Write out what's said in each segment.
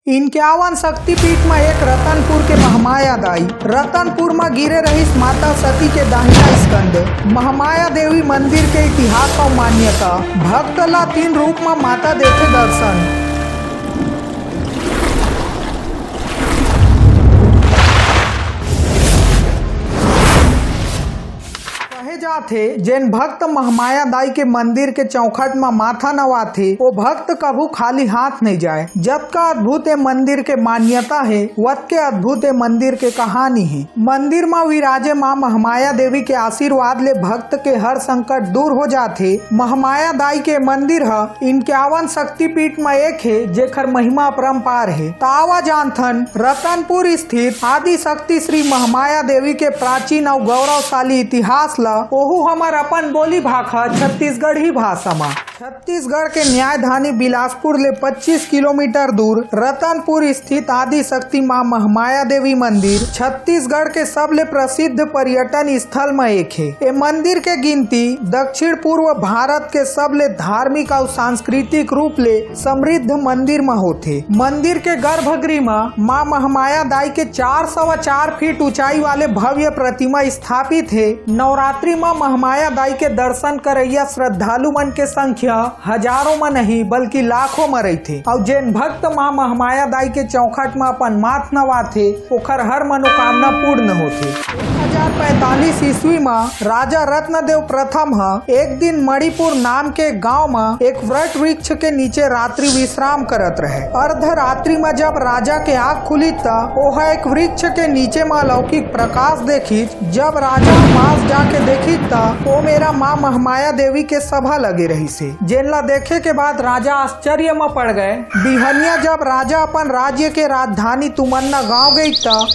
51 शक्तिपीठ में एक रतनपुर के महामाया दाई। रतनपुर में गिरे रहीस माता सती के दाहिना स्कंद। महामाया देवी मंदिर के इतिहास और मान्यता। भक्त ला 3 रूप में माता देते दर्शन। जाथे जैन भक्त महामाया दाई के मंदिर के चौखट में माथा नवाथे वो भक्त कभू खाली हाथ नहीं जाए। जब का अद्भुत मंदिर के मान्यता है वत के अद्भुत मंदिर के कहानी है। मंदिर में विराजे माँ महामाया देवी के आशीर्वाद ले भक्त के हर संकट दूर हो जाते। महामाया दाई के मंदिर है 51 शक्तिपीठ में एक है जेकर महिमा अपरंपार है। तावा जानथन रतनपुर स्थित आदि शक्ति श्री महामाया देवी के प्राचीन और गौरवशाली इतिहास ला ओहू हमार अपन बोली भाखा छत्तीसगढ़ी भाषा में। छत्तीसगढ़ के न्यायधानी बिलासपुर ले 25 किलोमीटर दूर रतनपुर स्थित आदि शक्ति माँ महामाया देवी मंदिर छत्तीसगढ़ के सबले प्रसिद्ध पर्यटन स्थल में एक है। ये मंदिर के गिनती दक्षिण पूर्व भारत के सबले धार्मिक और सांस्कृतिक रूप ले समृद्ध मंदिर में होते। मंदिर के गर्भगृह में माँ महामाया दाई के 404 फीट ऊंचाई वाले भव्य प्रतिमा स्थापित है। नवरात्रि में महामाया दाई के दर्शन करैया श्रद्धालु मन के संख्या हजारों में नहीं बल्कि लाखों में रही थे। और जैन भक्त माँ महामाया दाई के चौखट में अपन माथ नवाथे ओखर हर मनोकामना पूर्ण होते। 1045 ईस्वी में राजा रत्नदेव प्रथम एक दिन मणिपुर नाम के गांव में एक वट वृक्ष के नीचे रात्रि विश्राम करत रहे। अर्धरात्रि में जब राजा के आँख खुली ओह एक वृक्ष के नीचे में अलौकिक प्रकाश देखी। जब राजा पास जाके देखी वो मेरा माँ महामाया देवी के सभा लगे रही से। जेनला देखे के बाद राजा आश्चर्य में पड़ गए। बिहनिया जब राजा अपन राज्य के राजधानी तुमन्ना गांव गई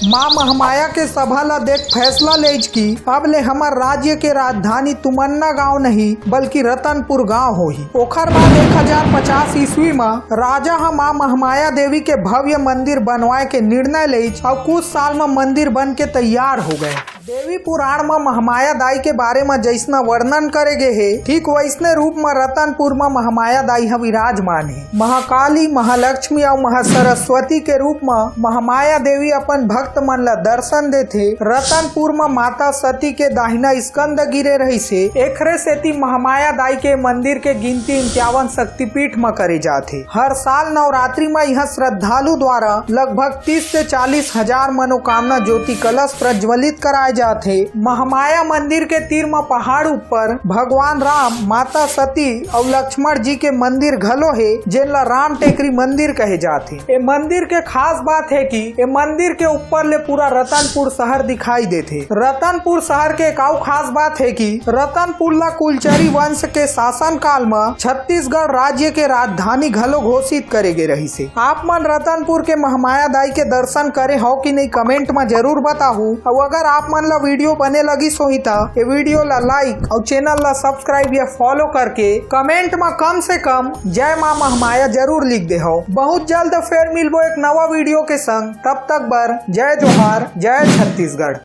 माँ महामाया के सभा ला देख फैसला ले की अब ले हमार राज्य के राजधानी तुमन्ना गांव नहीं बल्कि रतनपुर गांव हो ही। ओखर बाद 1050 ईस्वी में राजा माँ महामाया देवी के भव्य मंदिर बनवाए के निर्णय ले और कुछ साल में मंदिर बन के तैयार हो गए। देवी पुराण में महामाया दाई के बारे में जैसना वर्णन करे गए है ठीक वैसने रूप में रतनपुर में महामाया दाई विराजमान है। महाकाली महालक्ष्मी और महासरस्वती के रूप में महामाया देवी अपन भक्त मन ला दर्शन देते। रतनपुर में माता सती के दाहिना स्कंद गिरे रही से एकरे सेती महामाया दाई के मंदिर के गिनती 51 शक्तिपीठ में करे जाते। हर साल नवरात्रि में यह श्रद्धालु द्वारा लगभग 30 से 40 हजार मनोकामना ज्योति कलश प्रज्वलित कराए जाते। महामाया मंदिर के तीर में पहाड़ ऊपर भगवान राम माता सती और लक्ष्मण जी के मंदिर घलो है जिनला राम टेकरी मंदिर कहे जाते। ये मंदिर के खास बात है कि ये मंदिर के ऊपर ले पूरा रतनपुर शहर दिखाई देते। रतनपुर शहर के एक और खास बात है कि रतनपुर ला कुलचरी वंश के शासन काल में छत्तीसगढ़ राज्य के राजधानी घलो घोषित करे गए रही से। आप मन रतनपुर के महामाया दाई के दर्शन करे हो कि नहीं कमेंट में जरूर बताहू। और अगर आप मन ला वीडियो बने लगी सोहिता ये वीडियो ला लाइक और चैनल ला सब्सक्राइब या फॉलो करके कमेंट में कम से कम जय माँ महामाया जरूर लिख दे हो। बहुत जल्द फिर मिलबो एक नवा वीडियो के संग। तब तक बर जय जोहार जय छत्तीसगढ़।